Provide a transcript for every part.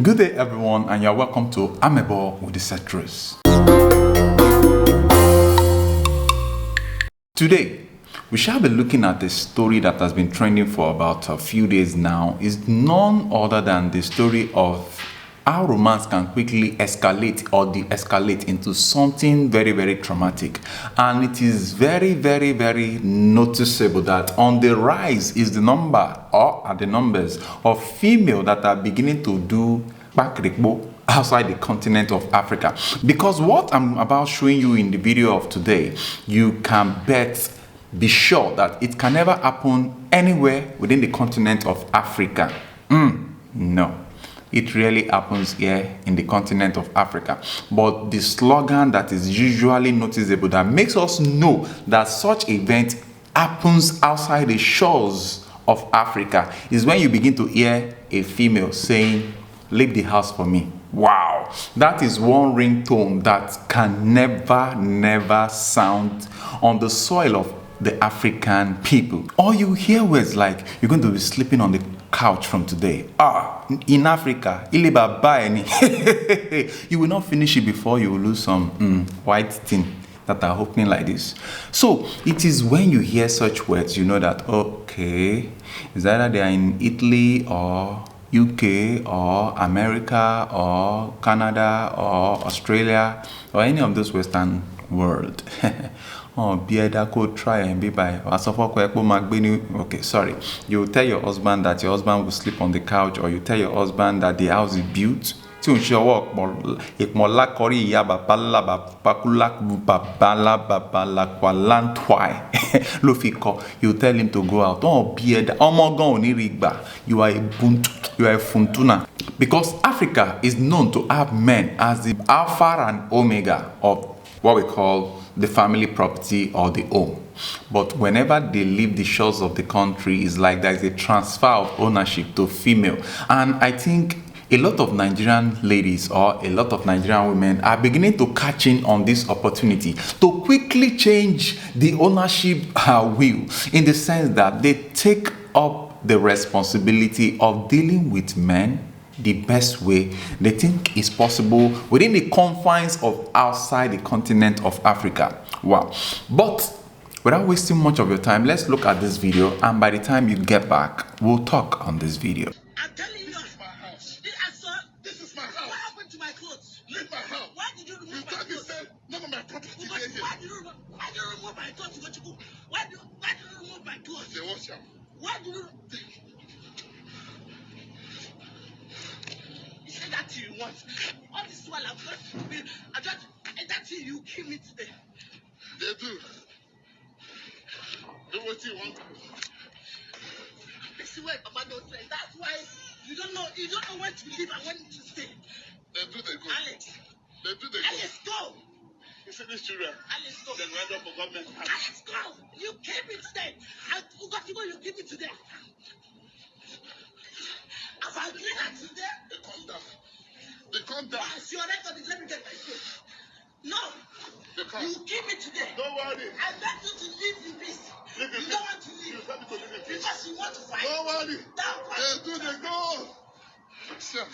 Good day everyone, and you're welcome to Amebo with the Setros. Today, we shall be looking at a story that has been trending for about a few days now. It's none other than the story of how romance can quickly escalate or de-escalate into something very, very traumatic. And it is very, very, very noticeable that on the rise is the number or are the numbers of females that are beginning to do bakrikbo outside the continent of Africa. Because what I'm about showing you in the video of today, you can be sure that it can never happen anywhere within the continent of Africa. No. It really happens here in the continent of Africa. But the slogan that is usually noticeable that makes us know that such event happens outside the shores of Africa is when you begin to hear a female saying, "Leave the house for me." Wow, that is one ringtone that can never sound on the soil of the African people. Or you hear words like, "You're going to be sleeping on the couch from today." In Africa, you will not finish it before you lose some white thing that are opening like this. So it is when you hear such words, you know that, okay, it's either they are in Italy or UK or America or Canada or Australia or any of those Western world. Try and be by. Okay, sorry. You tell your husband that your husband will sleep on the couch, or you tell your husband that the house is built. You tell him to go out. You are a bunt. You are a funtuna. Because Africa is known to have men as the alpha and omega of what we call the family property or the home. But whenever they leave the shores of the country, it's like there is a transfer of ownership to female. And I think a lot of Nigerian ladies or a lot of Nigerian women are beginning to catch in on this opportunity to quickly change the ownership wheel, in the sense that they take up the responsibility of dealing with men the best way they think is possible within the confines of outside the continent of Africa. Wow. But without wasting much of your time, let's look at this video, and by the time you get back, we'll talk on this video. I'm telling you, this is my house. This is my house. What happened to my clothes? Leave my house. Why did you remove my clothes? None of my property here. Why did you remove my clothes? Why did you remove my clothes? They wash them. Why did you? You said that you want. All this while I'm going to be. That thing you kill me today. They do. Do what you want. This is where Papa don't say. That's why you don't know when to leave and when to stay. They do the good. Alex. They do the good. Alex, go. You see these children? Alex, go. They run up for government. Alex, go. You keep me today. You got to go. You keep me today. If I clean that today. They come down. They come down. Yes, your record is let me get my food. No. You keep me today. Don't worry. I beg you to leave in peace. You don't want to leave. You tell me to leave in peace. Because you want to fight. Don't worry. They do the go. Sure.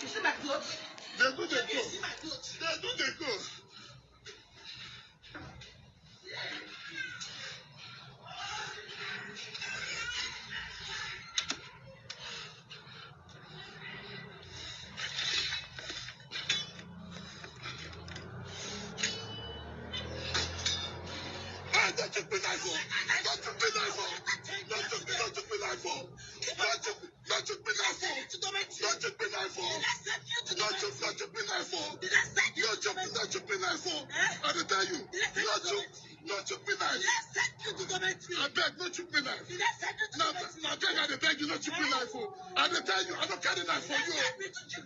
You see my clothes? They do the go. You see my clothes? They do the go. Don't took me life for. Don't took me life for. Don't took me life for. Don't took me life for. Don't took me life for. Don't took me life for. Don't took me life for. I tell you. Don't took me life. I beg, don't took me life. Now beg, I beg you, don't took me life for. I tell you, I don't carry knife for you.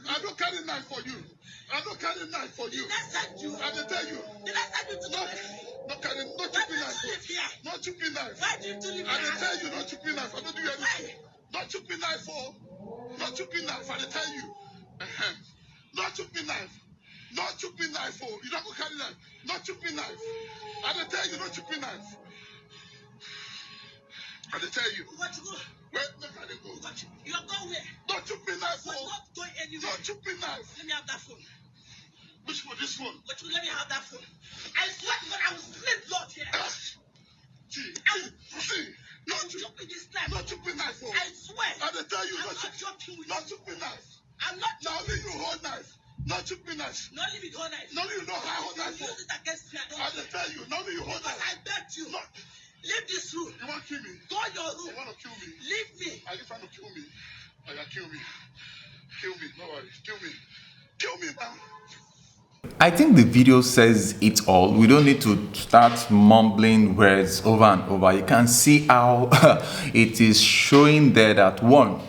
I don't carry knife for you. I don't carry knife for you. I tell you. Not took me knife. Not took me knife. I tell you, not took me knife. I don't do anything. Not took me knife for. Not took me knife. I tell you. Not took me knife. Not took me knife for. You don't go carry knife. Not took me knife. I tell you, not took me knife. I tell you. Where make I dey go? You are going where? Don't you be knife. You are not going anywhere. Don't you be knife. Let me have that phone. Which one? This one? But let me have that phone. I swear to God, I will split blood here. See. Don't you be this knife. Don't you be knife. I swear. I tell you, I'm not joking with you. Not you be knife. I'm not. Now leave you hold knife. Not you be knife. Not leave it hold knife. Now you know how hold knife. Use it against me. I tell you. Now you hold knife. I begged you. Not. Leave this room. You want to kill me? Go your room. You want to kill me? Leave me. Are you trying to kill me? Oh, yeah, kill me. Kill me. No worries. Kill me. Kill me now. I think the video says it all. We don't need to start mumbling words over and over. You can see how it is showing there that one,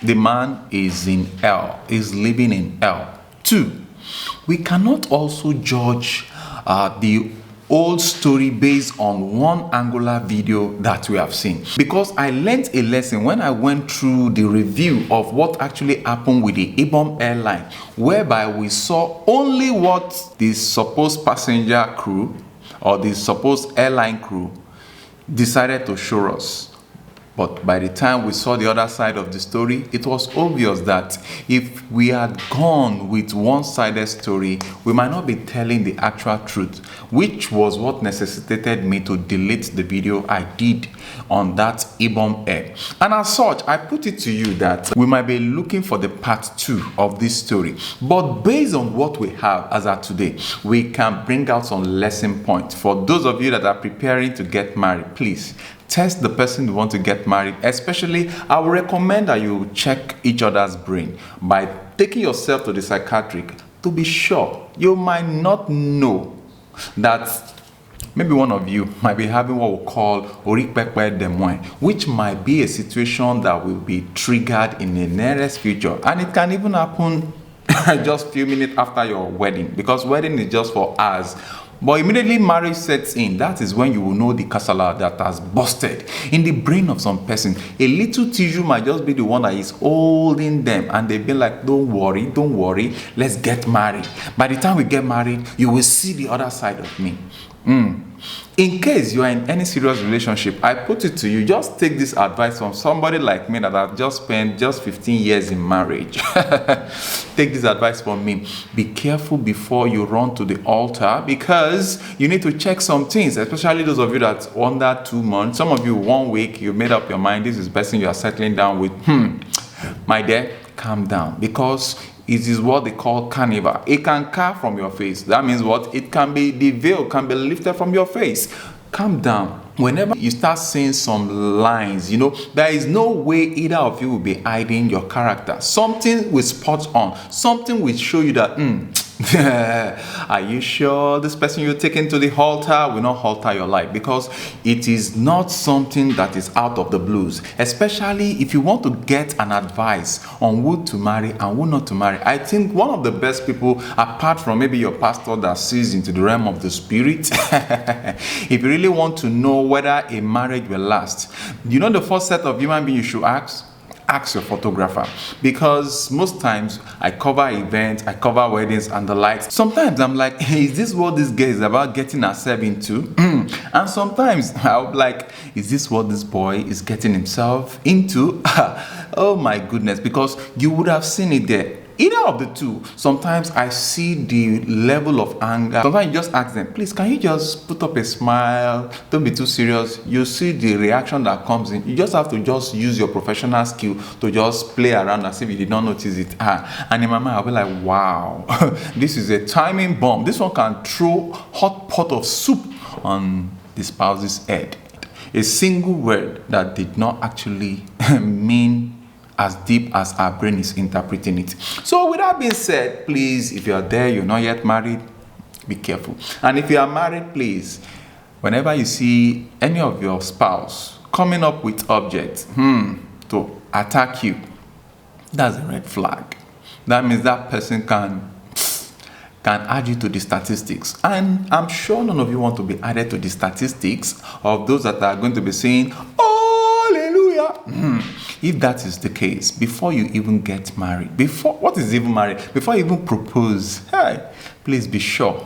the man is in hell, is living in hell. Two, we cannot also judge the old story based on one angular video that we have seen, because I learned a lesson when I went through the review of what actually happened with the Ibom airline, whereby we saw only what the supposed passenger crew or the supposed airline crew decided to show us. But by the time we saw the other side of the story, it was obvious that if we had gone with one-sided story, we might not be telling the actual truth, which was what necessitated me to delete the video I did on that Ibom Air. And as such, I put it to you that we might be looking for the part 2 of this story. But based on what we have as of today, we can bring out some lesson points. For those of you that are preparing to get married, please test the person you want to get married. Especially, I would recommend that you check each other's brain by taking yourself to the psychiatric to be sure. You might not know that maybe one of you might be having what we call orikpekpe demoin, which might be a situation that will be triggered in the nearest future, and it can even happen just a few minutes after your wedding, because wedding is just for hours. But immediately marriage sets in, that is when you will know the kasala that has busted in the brain of some person. A little tissue might just be the one that is holding them, and they've been like, don't worry, let's get married. By the time we get married, you will see the other side of me. In case you are in any serious relationship, I put it to you, just take this advice from somebody like me that I've just spent just 15 years in marriage. Take this advice from me. Be careful before you run to the altar, because you need to check some things, especially those of you that under 2 months. Some of you 1 week, you made up your mind, this is the person you are settling down with. My dear, calm down, because it is what they call carnival. It can carve from your face. That means what? It can be, the veil can be lifted from your face. Calm down. Whenever you start seeing some lines, there is no way either of you will be hiding your character. Something will spot on. Something will show you that, are you sure this person you're taking to the altar will not alter your life? Because it is not something that is out of the blues. Especially if you want to get an advice on who to marry and who not to marry. I think one of the best people, apart from maybe your pastor that sees into the realm of the spirit, if you really want to know whether a marriage will last, the first set of human beings you should ask your photographer. Because most times I cover events, I cover weddings and the likes. Sometimes I'm like, hey, is this what this girl is about getting herself into? And sometimes I'm like, is this what this boy is getting himself into? Oh my goodness, because you would have seen it there. Either of the two. Sometimes I see the level of anger. Sometimes you just ask them, please, can you just put up a smile? Don't be too serious. You see the reaction that comes in. You just have to just use your professional skill to just play around as if you did not notice it. And in my mind, I'll be like, wow, this is a timing bomb. This one can throw hot pot of soup on the spouse's head. A single word that did not actually mean as deep as our brain is interpreting it. So with that being said, please, if you are there, you're not yet married, be careful. And if you are married, please, whenever you see any of your spouse coming up with objects to attack you, that's a red flag. That means that person can add you to the statistics. And I'm sure none of you want to be added to the statistics of those that are going to be saying, hallelujah. If that is the case, before you even get married, before you even propose, please be sure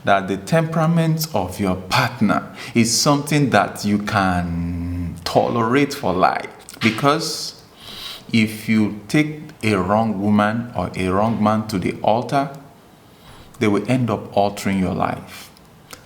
that the temperament of your partner is something that you can tolerate for life. Because if you take a wrong woman or a wrong man to the altar, they will end up altering your life.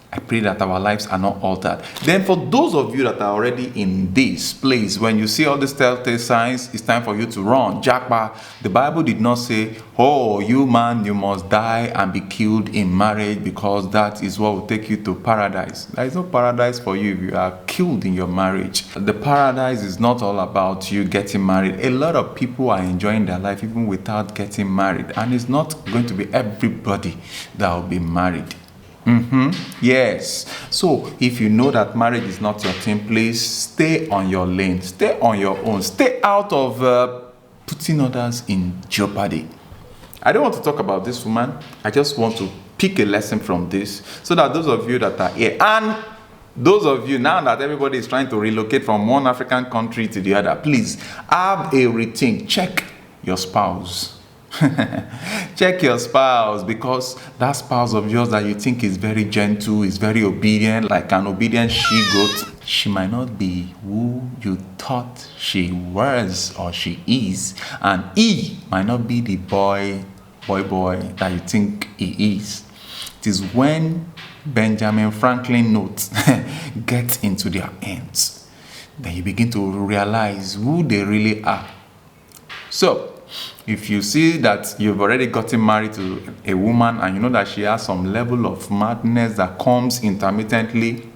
I pray that our lives are not altered. Then for those of you that are already in this place, when you see all these telltale signs, it's time for you to run. Japa, the Bible did not say, oh, you man, you must die and be killed in marriage because that is what will take you to paradise. There is no paradise for you if you are killed in your marriage. The paradise is not all about you getting married. A lot of people are enjoying their life even without getting married. And it's not going to be everybody that will be married. Yes. So if you know that marriage is not your thing, please stay on your lane. Stay on your own. Stay out of putting others in jeopardy. I don't want to talk about this woman. I just want to pick a lesson from this so that those of you that are here, and those of you now that everybody is trying to relocate from one African country to the other, please have a rethink. Check your spouse. Check your spouse, because that spouse of yours that you think is very gentle, is very obedient, like an obedient she-goat, she might not be who you thought she was or she is, and he might not be the boy that you think he is. It is when Benjamin Franklin notes get into their hands, then you begin to realize who they really are. So if you see that you've already gotten married to a woman and you know that she has some level of madness that comes intermittently,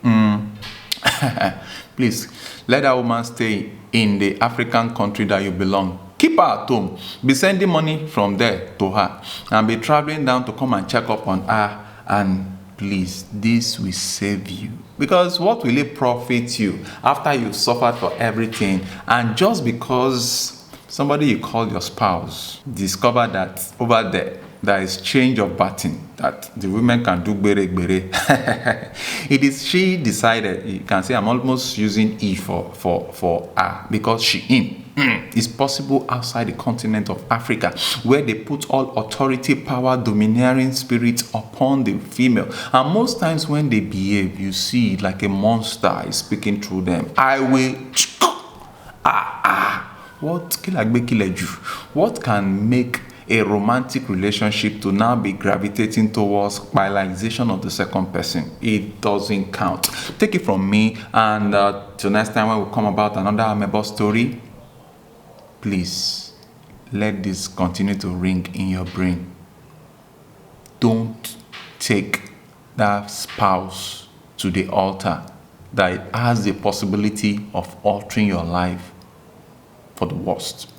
please let that woman stay in the African country that you belong. Keep her at home. Be sending money from there to her and be traveling down to come and check up on her. And please, this will save you. Because what will it profit you after you've suffered for everything, and just because somebody you call your spouse discover that over there is change of baton, that the women can do bere. It is she decided. You can say I'm almost using E for her, because she in. It's possible outside the continent of Africa, where they put all authority, power, domineering spirits upon the female. And most times when they behave, you see like a monster is speaking through them. I will what can make a romantic relationship to now be gravitating towards biologization of the second person? It doesn't count. Take it from me, and till next time when we come about another amebo story, please let this continue to ring in your brain. Don't take that spouse to the altar that has the possibility of altering your life for the worst.